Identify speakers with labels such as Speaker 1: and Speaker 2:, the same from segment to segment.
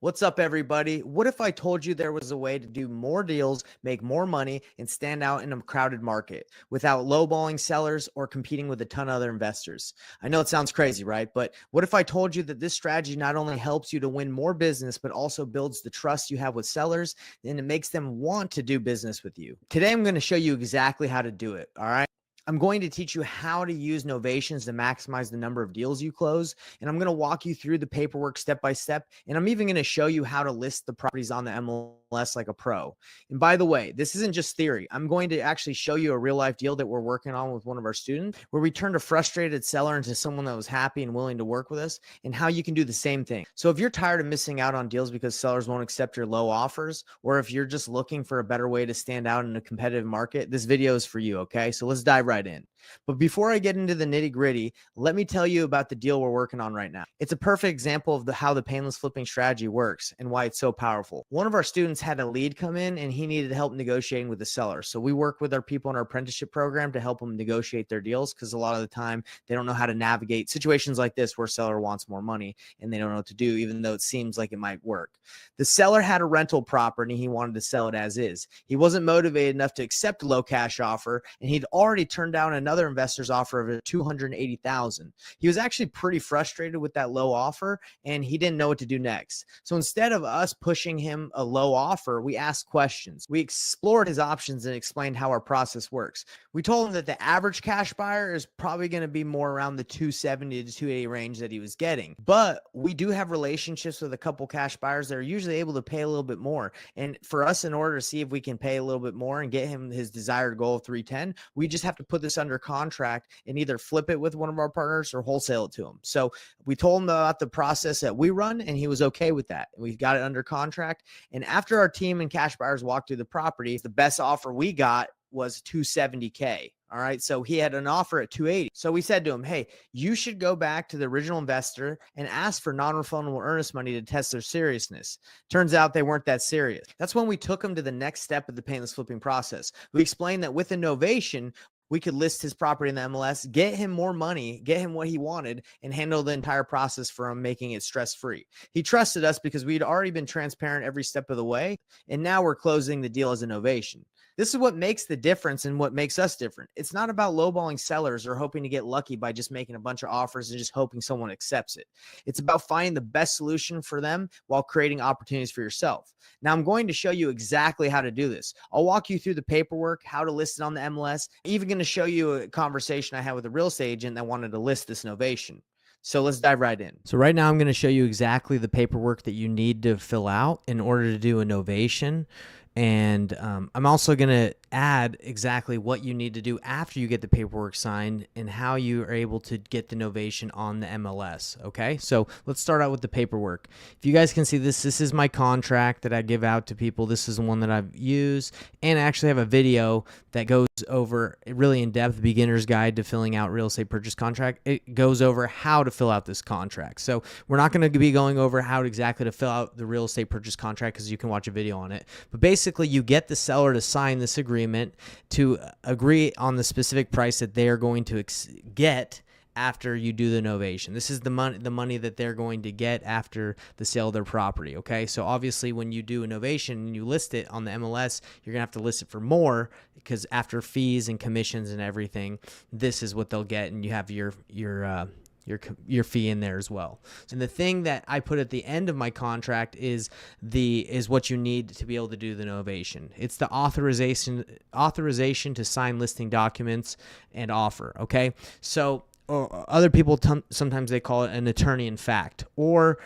Speaker 1: What's up, everybody? What if I told you there was a way to do more deals, make more money, and stand out in a crowded market without lowballing sellers or competing with a ton of other investors? I know it sounds crazy, right? But what if I told you that this strategy not only helps you to win more business, but also builds the trust you have with sellers and it makes them want to do business with you? Today, I'm going to show you exactly how to do it. All right. I'm going to teach you how to use Novations to maximize the number of deals you close. And I'm going to walk you through the paperwork step by step. And I'm even going to show you how to list the properties on the MLS like a pro. And by the way, this isn't just theory. I'm going to actually show you a real life deal that we're working on with one of our students where we turned a frustrated seller into someone that was happy and willing to work with us, and how you can do the same thing. So if you're tired of missing out on deals because sellers won't accept your low offers, or if you're just looking for a better way to stand out in a competitive market, this video is for you. Okay. So let's dive right in. But before I get into the nitty gritty, let me tell you about the deal we're working on right now. It's a perfect example of how the painless flipping strategy works and why it's so powerful. One of our students had a lead come in and he needed help negotiating with the seller. So we work with our people in our apprenticeship program to help them negotiate their deals, because a lot of the time they don't know how to navigate situations like this where a seller wants more money and they don't know what to do, even though it seems like it might work. The seller had a rental property. He wanted to sell it as is. He wasn't motivated enough to accept a low cash offer, and he'd already turned down another investor's offer of $280,000. He was actually pretty frustrated with that low offer, and he didn't know what to do next. So instead of us pushing him a low offer, we asked questions. We explored his options and explained how our process works. We told him that the average cash buyer is probably going to be more around the 270 to 280 range that he was getting. But we do have relationships with a couple cash buyers that are usually able to pay a little bit more. And for us, in order to see if we can pay a little bit more and get him his desired goal of 310, we just have to put this under contract and either flip it with one of our partners or wholesale it to him. So we told him about the process that we run, and he was okay with that. We got it under contract. And after our team and cash buyers walked through the property, the best offer we got was $270K. All right. So he had an offer at 280. So we said to him, hey, you should go back to the original investor and ask for non-refundable earnest money to test their seriousness. Turns out they weren't that serious. That's when we took him to the next step of the painless flipping process. We explained that with a novation, we could list his property in the MLS, get him more money, get him what he wanted, and handle the entire process for him, making it stress-free. He trusted us because we'd already been transparent every step of the way, and now we're closing the deal as a novation. This is what makes the difference and what makes us different. It's not about lowballing sellers or hoping to get lucky by just making a bunch of offers and just hoping someone accepts it. It's about finding the best solution for them while creating opportunities for yourself. Now, I'm going to show you exactly how to do this. I'll walk you through the paperwork, how to list it on the MLS. I'm even going to show you a conversation I had with a real estate agent that wanted to list this novation. So let's dive right in. So right now I'm going to show you exactly the paperwork that you need to fill out in order to do a novation. And I'm also going to add exactly what you need to do after you get the paperwork signed and how you are able to get the novation on the MLS. Okay, so let's start out with the paperwork. If you guys can see this is my contract that I give out to people. This is the one that I've used, and I actually have a video that goes over really in-depth beginner's guide to filling out real estate purchase contract. It goes over how to fill out this contract. So we're not going to be going over how exactly to fill out the real estate purchase contract, because you can watch a video on it. But basically, you get the seller to sign this agreement to agree on the specific price that they are going to get after you do the novation. This is the money that they're going to get after the sale of their property. Okay, so obviously when you do a novation and you list it on the MLS, you're gonna have to list it for more, because after fees and commissions and everything, this is what they'll get, and you have your fee in there as well. And the thing that I put at the end of my contract is what you need to be able to do the novation. It's the authorization to sign listing documents and offer. Okay, so other people sometimes they call it an attorney in fact, or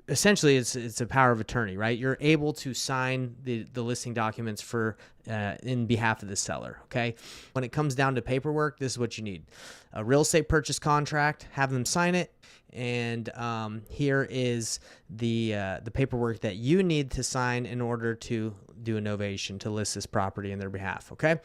Speaker 1: essentially it's a power of attorney, right? You're able to sign the listing documents for in behalf of the seller. Okay, when it comes down to paperwork, this is what you need: a real estate purchase contract, have them sign it, and here is the paperwork that you need to sign in order to do a novation to list this property in their behalf. Okay,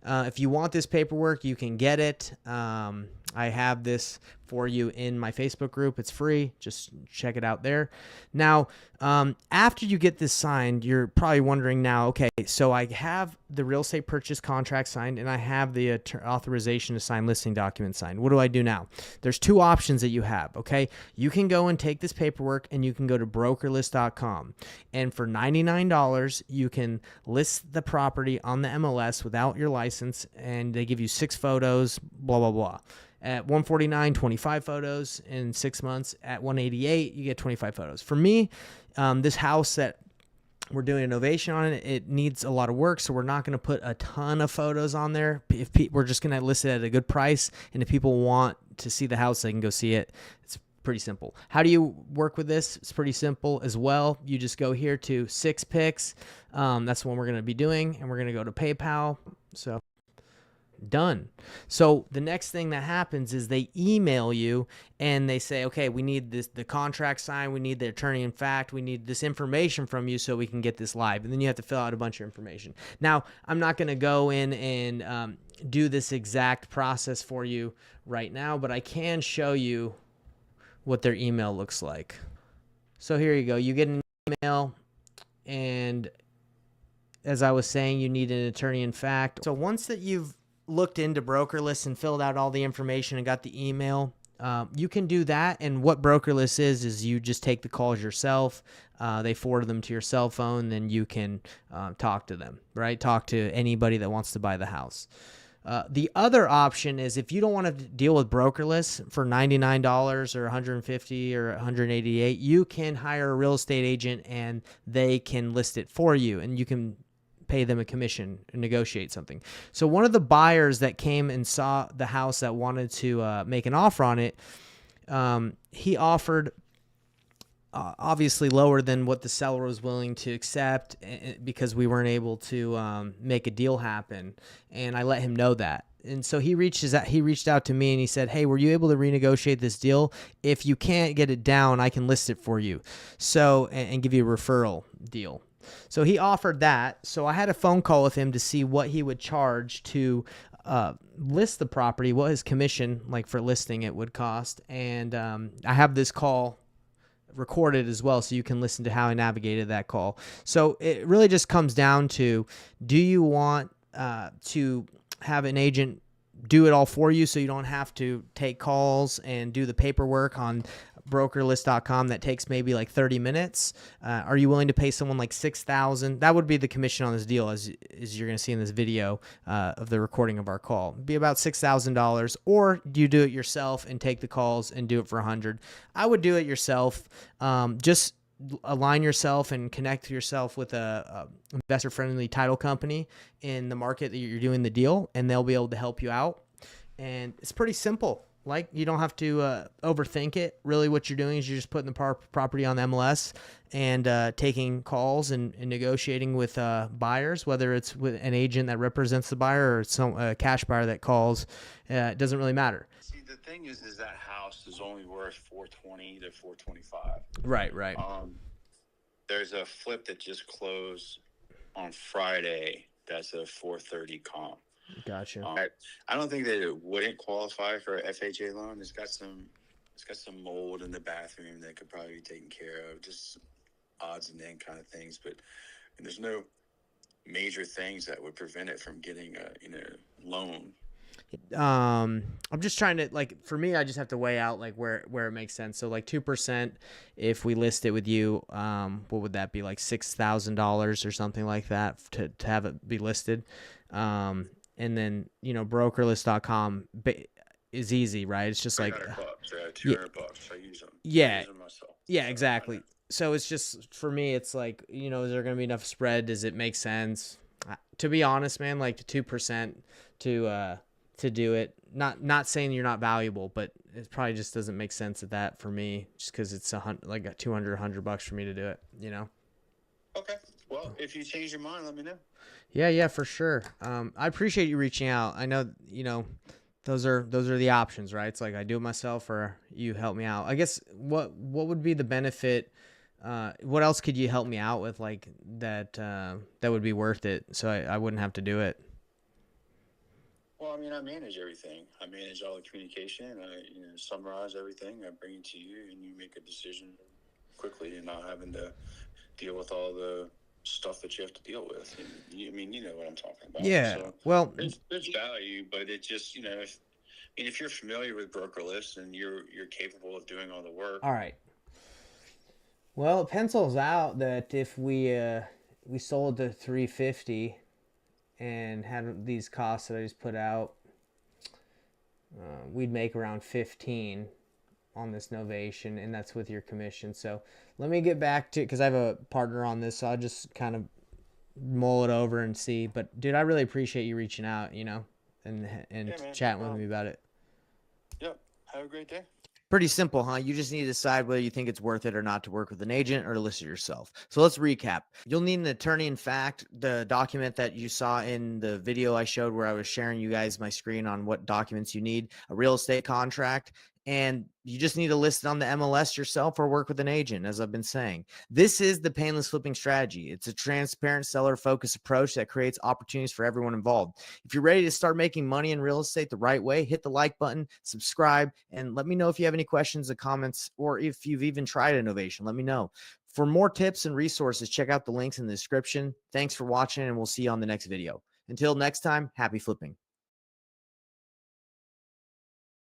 Speaker 1: if you want this paperwork, you can get it. I have this for you in my Facebook group. It's free. Just check it out there. Now, after you get this signed, you're probably wondering now, okay, so I have
Speaker 2: the real estate purchase contract signed, and I have the authorization to sign listing documents signed. What do I do now? There's two options that you have, okay? You can go and take this paperwork and you can go to brokerlist.com. And for $99, you can list the property on the MLS without your license, and they give you 6 photos, blah, blah, blah. At 149, 25 photos in 6 months. At 188, you get 25 photos. For me, this house that we're doing a novation on it needs a lot of work, so we're not going to put a ton of photos on there. If we're just going to list it at a good price, and if people want to see the house, they can go see it. It's pretty simple. How do you work with this? It's pretty simple as well. You just go here to 6 Picks. That's the one we're going to be doing, and we're going to go to PayPal. So done. So the next thing that happens is they email you and they say, okay, we need the contract signed, we need the attorney in fact, we need this information from you so we can get this live. And then you have to fill out a bunch of information. Now, I'm not going to go in and do this exact process for you right now, but I can show you what their email looks like. So here you go. You get an email, and as I was saying, you need an attorney in fact. So once that you've looked into BrokerList and filled out all the information and got the email, you can do that. And what BrokerList is you just take the calls yourself. They forward them to your cell phone, then you can talk to them, right? Talk to anybody that wants to buy the house. The other option is if you don't want to deal with BrokerList for $99 or $150 or $188, you can hire a real estate agent and they can list it for you, and you can pay them a commission and negotiate something. So one of the buyers that came and saw the house that wanted to make an offer on it, he offered obviously lower than what the seller was willing to accept because we weren't able to make a deal happen. And I let him know that. And so he reached out to me and he said, hey, were you able to renegotiate this deal? If you can't get it down, I can list it for you. So, and give you a referral deal. So he offered that. So I had a phone call with him to see what he would charge to list the property, what his commission, like for listing it, would cost. And I have this call recorded as well, so you can listen to how I navigated that call. So it really just comes down to, do you want to have an agent do it all for you so you don't have to take calls and do the paperwork on brokerlist.com that takes maybe like 30 minutes? Are you willing to pay someone like $6,000? That would be the commission on this deal, as you're going to see in this video of the recording of our call. It'd be about $6,000. Or do you do it yourself and take the calls and do it for $100? I would do it yourself. Just align yourself and connect yourself with a investor-friendly title company in the market that you're doing the deal, and they'll be able to help you out. And it's pretty simple. Like, you don't have to overthink it. Really, what you're doing is you're just putting the property on the MLS and taking calls and negotiating with buyers, whether it's with an agent that represents the buyer or some cash buyer that calls. It doesn't really matter.
Speaker 3: See, the thing is that house is only worth $420 to $425.
Speaker 2: Right.
Speaker 3: There's a flip that just closed on Friday. That's a $430 comp.
Speaker 2: Gotcha.
Speaker 3: I don't think that it wouldn't qualify for a FHA loan. It's got some mold in the bathroom that could probably be taken care of, just odds and end kind of things. But there's no major things that would prevent it from getting a loan.
Speaker 2: I'm just trying to, like, for me, I just have to weigh out like where it makes sense. So like 2%, if we list it with you, what would that be, like $6,000 or something like that to have it be listed? And then, brokerlist.com is easy, right? It's just like
Speaker 3: $200, I use them.
Speaker 2: Yeah.
Speaker 3: I use them myself.
Speaker 2: Yeah, exactly. So it's just, for me, it's like, is there going to be enough spread? Does it make sense? To be honest, man, like 2% to do it. Not saying you're not valuable, but it probably just doesn't make sense at that for me, just because it's like a $200 for me to do it,
Speaker 3: Okay. Well, if you change your mind, let me know.
Speaker 2: Yeah, for sure. I appreciate you reaching out. I know, those are the options, right? It's like I do it myself or you help me out. I guess what would be the benefit? What else could you help me out with, like that would be worth it, so I wouldn't have to do it?
Speaker 3: Well, I mean, I manage everything. I manage all the communication. I summarize everything. I bring it to you, and you make a decision quickly, and not having to deal with all the stuff that you have to deal with. And I mean, you know what I'm talking about.
Speaker 2: Yeah.
Speaker 3: So
Speaker 2: Well,
Speaker 3: there's value, but it just, if you're familiar with brokerless and you're capable of doing all the work.
Speaker 2: all right. Well, it pencils out that if we sold to 350 and had these costs that I just put out, we'd make around 15 on this novation, and that's with your commission. So let me get back to, because I have a partner on this, so I'll just kind of mull it over and see. But dude, I really appreciate you reaching out, and
Speaker 3: Yeah,
Speaker 2: chatting with me about it.
Speaker 3: Yep. Have a great day.
Speaker 1: Pretty simple, huh? You just need to decide whether you think it's worth it or not to work with an agent or to list it yourself. So let's recap. You'll need an attorney in fact, the document that you saw in the video I showed where I was sharing you guys my screen on what documents you need, a real estate contract, and you just need to list it on the MLS yourself or work with an agent, as I've been saying. This is the painless flipping strategy. It's a transparent seller-focused approach that creates opportunities for everyone involved. If you're ready to start making money in real estate the right way, hit the like button, subscribe, and let me know if you have any questions or comments, or if you've even tried Innovation. Let me know. For more tips and resources, check out the links in the description. Thanks for watching, and we'll see you on the next video. Until next time, happy flipping.